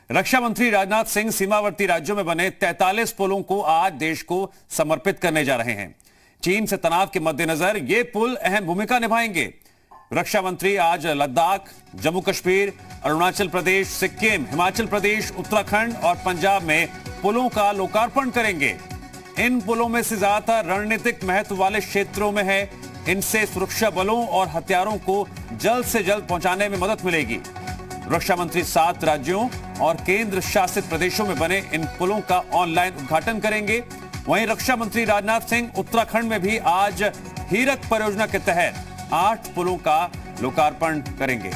रक्षा मंत्री राजनाथ सिंह सीमावर्ती राज्यों में बने 43 पुलों को आज देश को समर्पित करने जा रहे हैं। चीन से तनाव के मद्देनजर ये पुल अहम भूमिका निभाएंगे। रक्षा मंत्री आज लद्दाख, जम्मू कश्मीर, अरुणाचल प्रदेश, सिक्किम, हिमाचल प्रदेश, उत्तराखंड और पंजाब में पुलों का लोकार्पण करेंगे। इन पुलों में से ज्यादातर रणनीतिक महत्व वाले क्षेत्रों में है। इनसे सुरक्षा बलों और हथियारों को जल्द से जल्द पहुंचाने में मदद मिलेगी। रक्षा मंत्री 7 राज्यों और केंद्र शासित प्रदेशों में बने इन पुलों का ऑनलाइन उद्घाटन करेंगे। वहीं रक्षा मंत्री राजनाथ सिंह उत्तराखंड में भी आज हीरक परियोजना के तहत 8 पुलों का लोकार्पण करेंगे।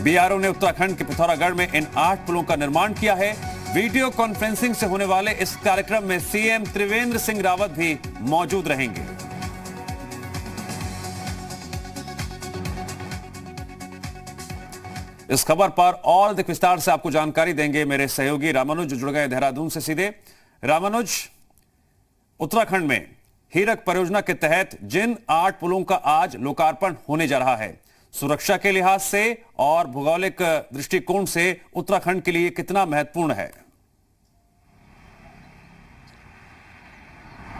बीआरओ ने उत्तराखंड के पिथौरागढ़ में इन 8 पुलों का निर्माण किया है। वीडियो कॉन्फ्रेंसिंग से होने वाले इस कार्यक्रम में सीएम त्रिवेंद्र सिंह रावत भी मौजूद रहेंगे। इस खबर पर और अधिक विस्तार से आपको जानकारी देंगे मेरे सहयोगी रामानुज, जुड़ गए देहरादून से सीधे। रामानुज, उत्तराखंड में हीरक परियोजना के तहत जिन 8 पुलों का आज लोकार्पण होने जा रहा है, सुरक्षा के लिहाज से और भौगोलिक दृष्टिकोण से उत्तराखंड के लिए कितना महत्वपूर्ण है?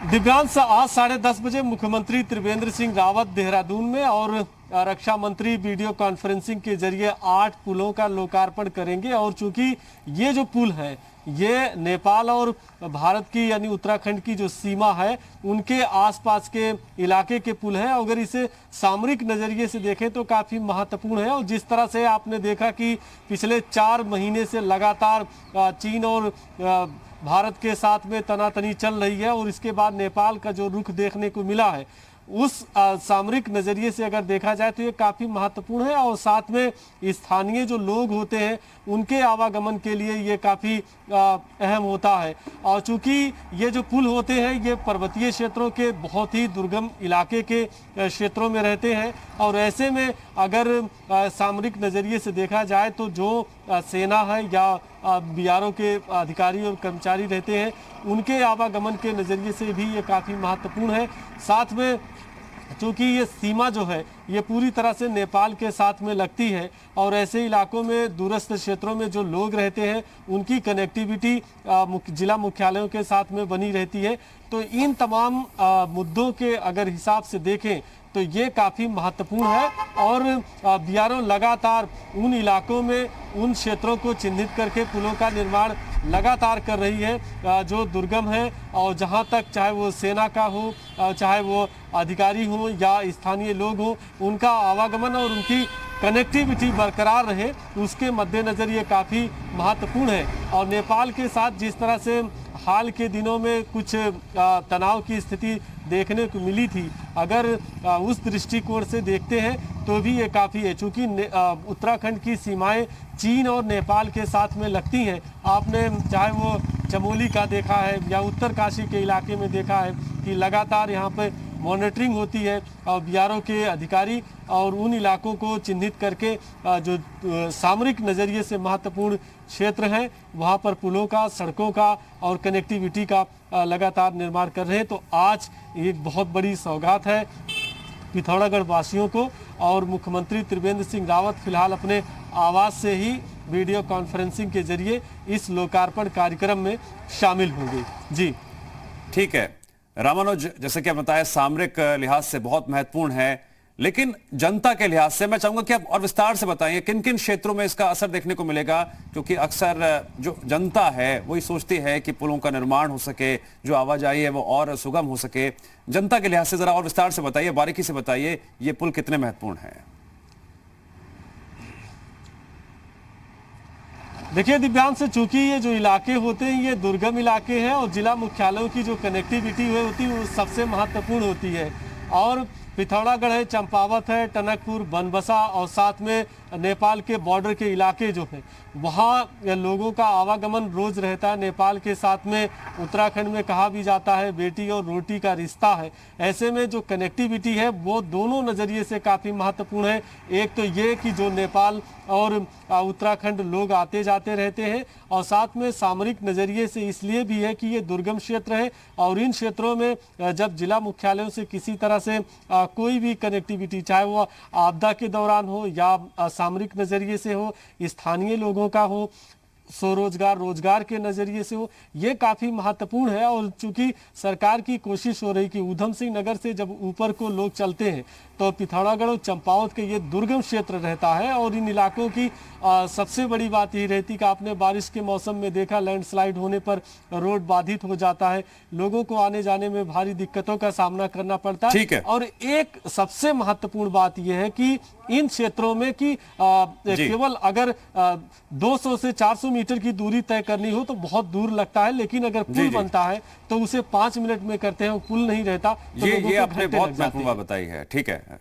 दिव्यांश, आज 10:30 बजे मुख्यमंत्री त्रिवेंद्र सिंह रावत देहरादून में और रक्षा मंत्री वीडियो कॉन्फ्रेंसिंग के जरिए 8 पुलों का लोकार्पण करेंगे। और चूंकि ये जो पुल है ये नेपाल और भारत की यानी उत्तराखंड की जो सीमा है उनके आसपास के इलाके के पुल है। अगर इसे सामरिक नज़रिए से देखें तो काफ़ी महत्वपूर्ण है। और जिस तरह से आपने देखा कि पिछले 4 महीने से लगातार चीन और भारत के साथ में तनातनी चल रही है और इसके बाद नेपाल का जो रुख देखने को मिला है, उस सामरिक नज़रिए से अगर देखा जाए तो ये काफ़ी महत्वपूर्ण है। और साथ में स्थानीय जो लोग होते हैं उनके आवागमन के लिए ये काफ़ी अहम होता है। और चूँकि ये जो पुल होते हैं ये पर्वतीय क्षेत्रों के बहुत ही दुर्गम इलाके के क्षेत्रों में रहते हैं। और ऐसे में अगर सामरिक नज़रिए से देखा जाए तो जो सेना है या बीआरओ के अधिकारी और कर्मचारी रहते हैं उनके आवागमन के नज़रिए से भी ये काफ़ी महत्वपूर्ण है। साथ में चूँकि ये सीमा जो है ये पूरी तरह से नेपाल के साथ में लगती है और ऐसे इलाकों में दूरस्थ क्षेत्रों में जो लोग रहते हैं उनकी कनेक्टिविटी जिला मुख्यालयों के साथ में बनी रहती है। तो इन तमाम मुद्दों के अगर हिसाब से देखें तो ये काफ़ी महत्वपूर्ण है। और बीआरओ लगातार उन इलाकों में उन क्षेत्रों को चिन्हित करके पुलों का निर्माण लगातार कर रही है जो दुर्गम है और जहां तक चाहे वो सेना का हो, चाहे वो अधिकारी हो या स्थानीय लोग हो, उनका आवागमन और उनकी कनेक्टिविटी बरकरार रहे, उसके मद्देनज़र ये काफ़ी महत्वपूर्ण है। और नेपाल के साथ जिस तरह से हाल के दिनों में कुछ तनाव की स्थिति देखने को मिली थी, अगर उस दृष्टिकोण से देखते हैं तो भी ये काफ़ी है। चूँकि उत्तराखंड की सीमाएं चीन और नेपाल के साथ में लगती हैं। आपने चाहे वो चमोली का देखा है या उत्तरकाशी के इलाके में देखा है कि लगातार यहाँ पे मॉनिटरिंग होती है और बीआरओ के अधिकारी और उन इलाकों को चिन्हित करके जो सामरिक नज़रिए से महत्वपूर्ण क्षेत्र हैं वहाँ पर पुलों का, सड़कों का और कनेक्टिविटी का लगातार निर्माण कर रहे हैं। तो आज एक बहुत बड़ी सौगात है पिथौरागढ़ वासियों को। और मुख्यमंत्री त्रिवेंद्र सिंह रावत फिलहाल अपने आवास से ही वीडियो कॉन्फ्रेंसिंग के जरिए इस लोकार्पण कार्यक्रम में शामिल होंगे। जी ठीक है रामानुज, जैसे कि आप बताया सामरिक लिहाज से बहुत महत्वपूर्ण है, लेकिन जनता के लिहाज से मैं चाहूंगा कि आप और विस्तार से बताइए किन किन क्षेत्रों में इसका असर देखने को मिलेगा, क्योंकि अक्सर जो जनता है वही सोचती है कि पुलों का निर्माण हो सके, जो आवाजाही है वो और सुगम हो सके। जनता के लिहाज से जरा और विस्तार से बताइए, बारीकी से बताइए, ये पुल कितने महत्वपूर्ण है? देखिए दिव्यांश, से चूंकि ये जो इलाके होते हैं ये दुर्गम इलाके हैं और जिला मुख्यालयों की जो कनेक्टिविटी होती है वो सबसे महत्वपूर्ण होती है। और पिथौरागढ़ है, चंपावत है, टनकपुर, बनबसा और साथ में नेपाल के बॉर्डर के इलाके जो हैं वहाँ लोगों का आवागमन रोज रहता है। नेपाल के साथ में उत्तराखंड में कहा भी जाता है बेटी और रोटी का रिश्ता है। ऐसे में जो कनेक्टिविटी है वो दोनों नज़रिए से काफ़ी महत्वपूर्ण है। एक तो ये कि जो नेपाल और उत्तराखंड लोग आते जाते रहते हैं और साथ में सामरिक नज़रिए से इसलिए भी है कि ये दुर्गम क्षेत्र है और इन क्षेत्रों में जब जिला मुख्यालयों से किसी तरह से कोई भी कनेक्टिविटी, चाहे वो आपदा के दौरान हो या सामरिक नज़रिए से हो, स्थानीय लोगों का हो, स्वरोजगार, रोजगार के नजरिए से हो, ये काफी महत्वपूर्ण है। और चूंकि सरकार की कोशिश हो रही कि ऊधम सिंह नगर से जब ऊपर को लोग चलते हैं तो पिथौरागढ़ और चंपावत के ये दुर्गम क्षेत्र रहता है और इन इलाकों की सबसे बड़ी बात यही रहती कि आपने बारिश के मौसम में देखा लैंडस्लाइड होने पर रोड बाधित हो जाता है, लोगों को आने जाने में भारी दिक्कतों का सामना करना पड़ता है। ठीक है। और एक सबसे महत्वपूर्ण बात यह है कि इन क्षेत्रों में कि केवल अगर 200 से 400 मीटर की दूरी तय करनी हो तो बहुत दूर लगता है, लेकिन अगर पुल बनता है तो उसे 5 मिनट में करते हैं, पुल नहीं रहता तो लोगों ये को आपने घंटे बहुत लग जाते महत्वपूर्ण हैं। बात बताई है। ठीक है।